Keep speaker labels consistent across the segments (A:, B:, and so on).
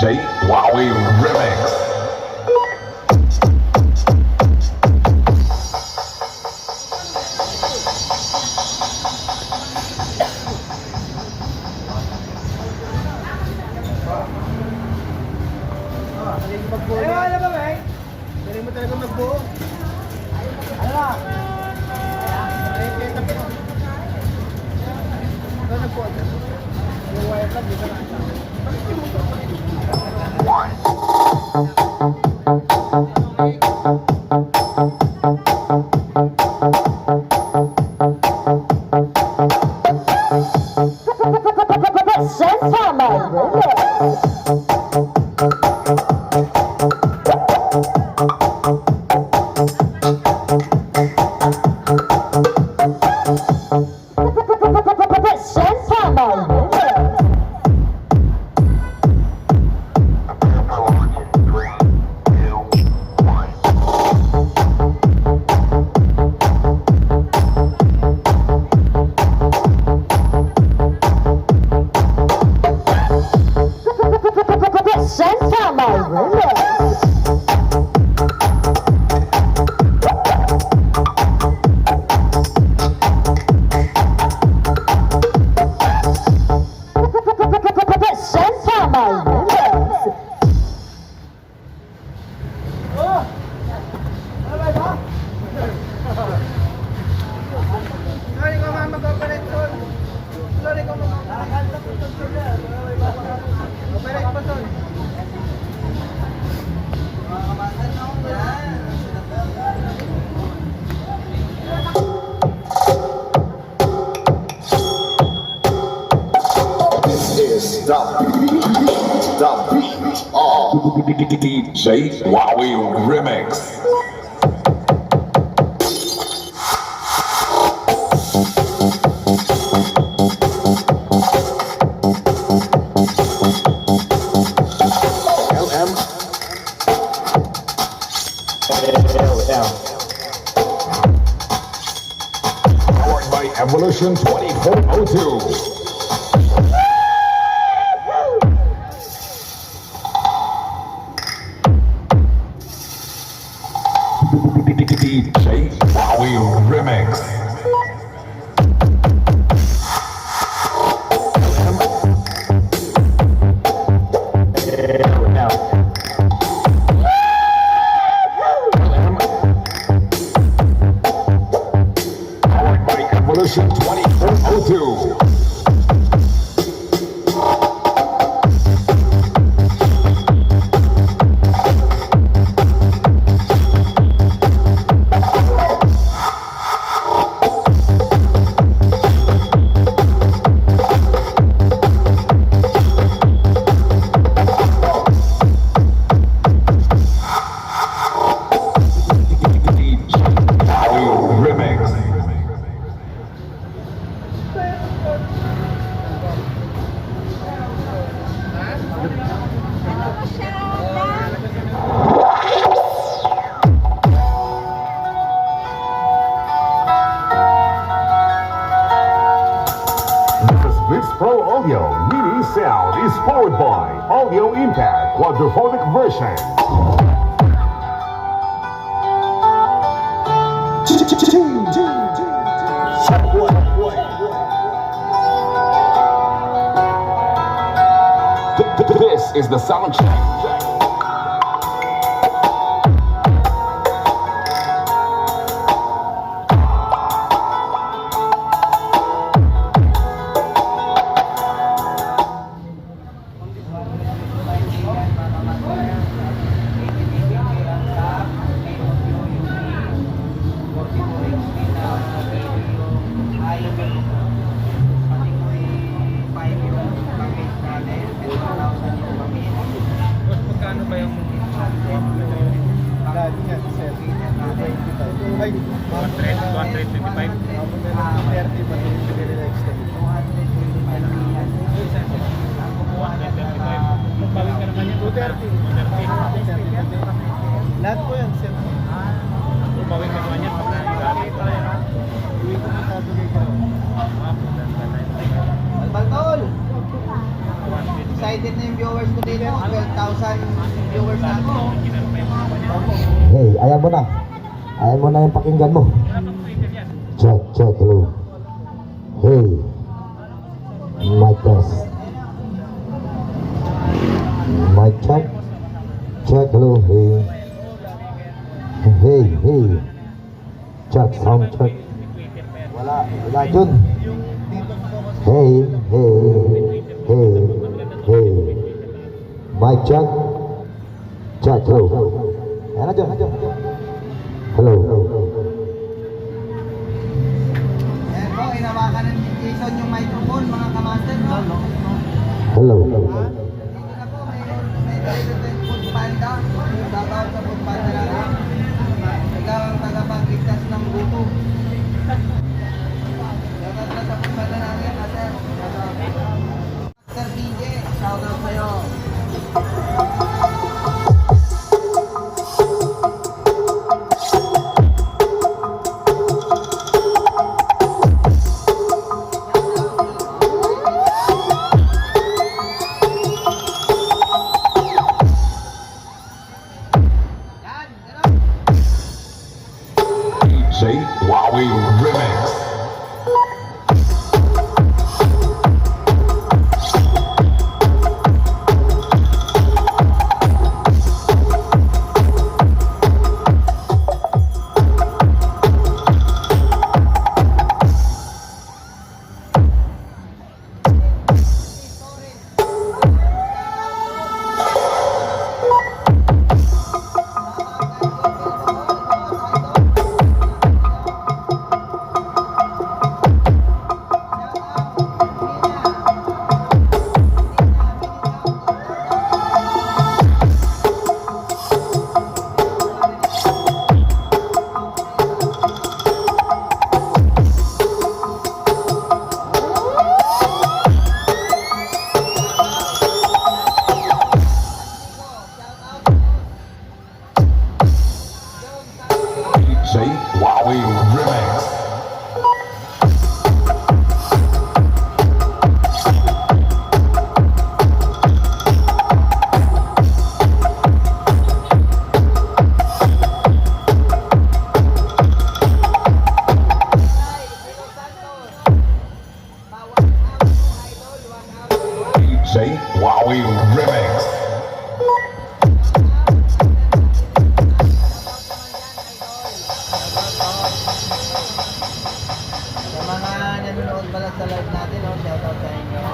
A: DJ Wowie Remix.
B: Ano ba, May? Galing mo talaga magbuo. Ano ba? Ay, kaya tapos. Ano nagbuo? Yung wire lang, dito lang.
A: The beat of DJ Wowie Remix. Powered by Evolution 2402. DJ Wowie Remix. Powered by Evolution 2402.
C: This Pro Audio Mini Sound is powered by Audio Impact Quadraphonic version.
A: This is the sound check.
B: excited na yung viewers ko dito. 12,000 viewers na ako.
D: Hey, ayan mo na. Ayan mo na yung pakinggan mo. Check, check, hello. Hey. Mic test. Mic check. Check, hello, hey. Hey, hey. Check, sound check. Wala dun. Hey, hey, hey, hey. Mic check. Check, hello. Ayan na dyan, hello.
B: Ayan po, inawakan ng Jason yung microphone, mga kamaster, no?
D: Hello.
B: Dito na po, may delivery food panda. Shoutout sa food panda natin. Ikaw ang tagapagligtas ng buto. Shoutout na sa food panda natin, master. Master DJ, shoutout sa'yo.
A: DJ Wowie Remix. DJ Wowie Remix. DJ Wowie Remix.
B: Sa mga nanonood pala sa live natin, shoutout sa inyo.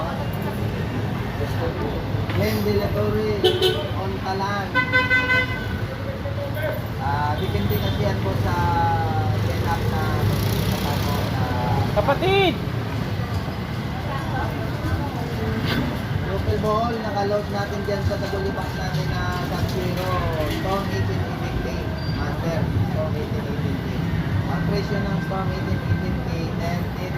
B: Glenn Delivery, on Talan. Depende kasi yan po sa setup na
E: Kapatid!
B: local ball, nakaload natin dyan sa tagulipak natin na Saksiro, Storm 1880 Master, Storm 1880. Ang presyo ng Storm 1880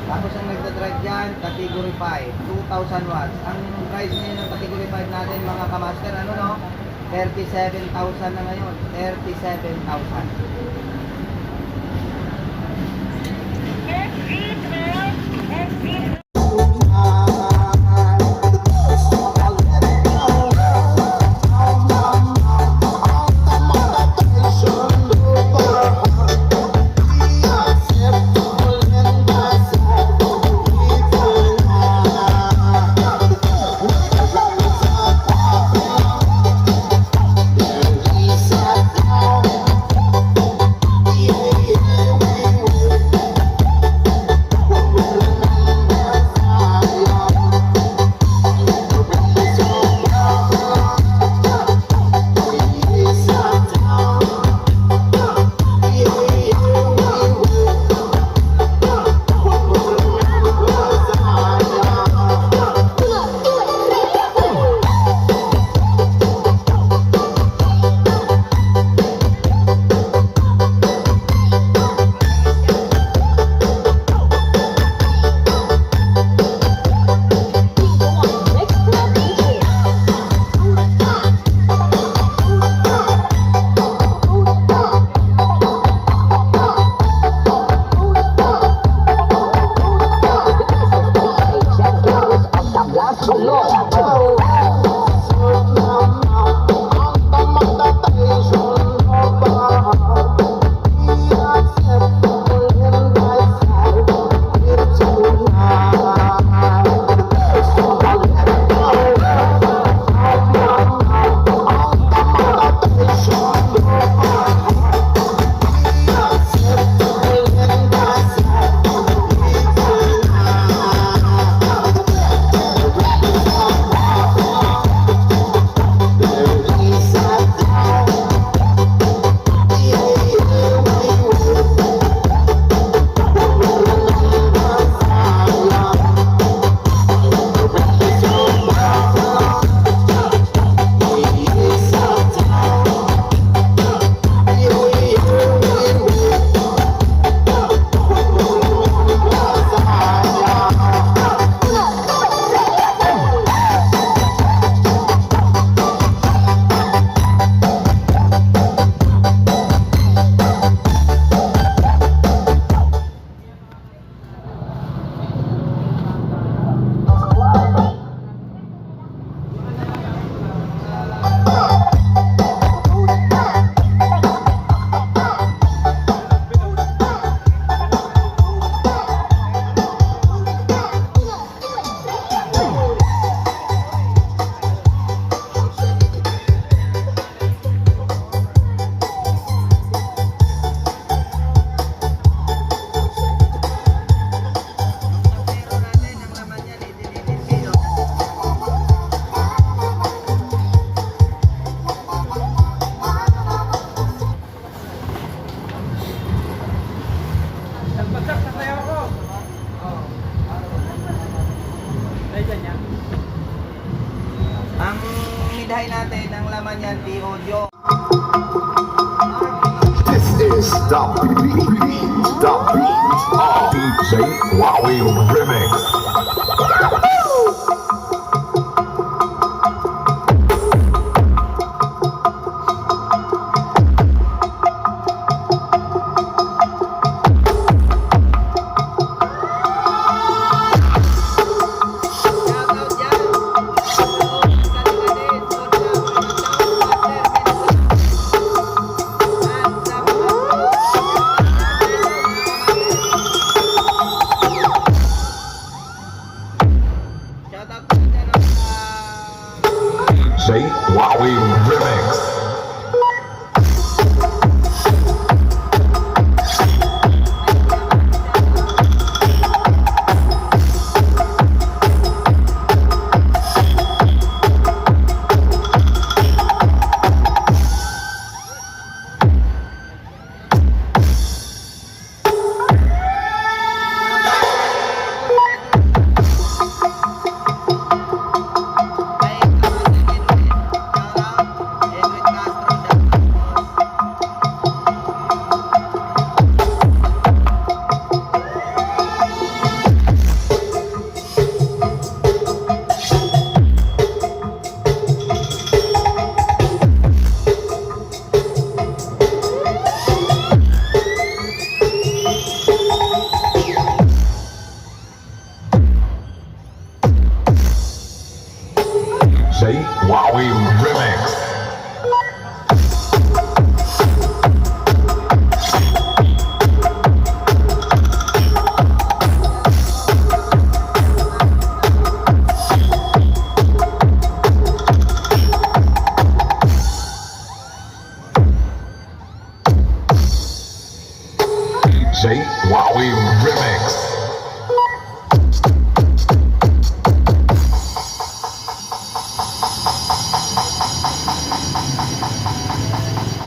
B: Tapos ang nagdadrive dyan, category 5, 2,000 watts. Ang price ngayon ng category 5 natin mga kamaster, 37,000 na ngayon. 37,000. naman yan, D-Audio.
C: This is the beat of
A: DJ Wowie Remix.
B: Shoutout dyan. Hello, Kaliganin, Sonia, Master, Minnesota. At sa mga shoutout po dyan ang
A: DJ Wowie Remix.
B: kay Master Edwin. Shoutout, Edwin Castro, shoutout po.
A: DJ Wowie Remix. DJ Wowie Remix.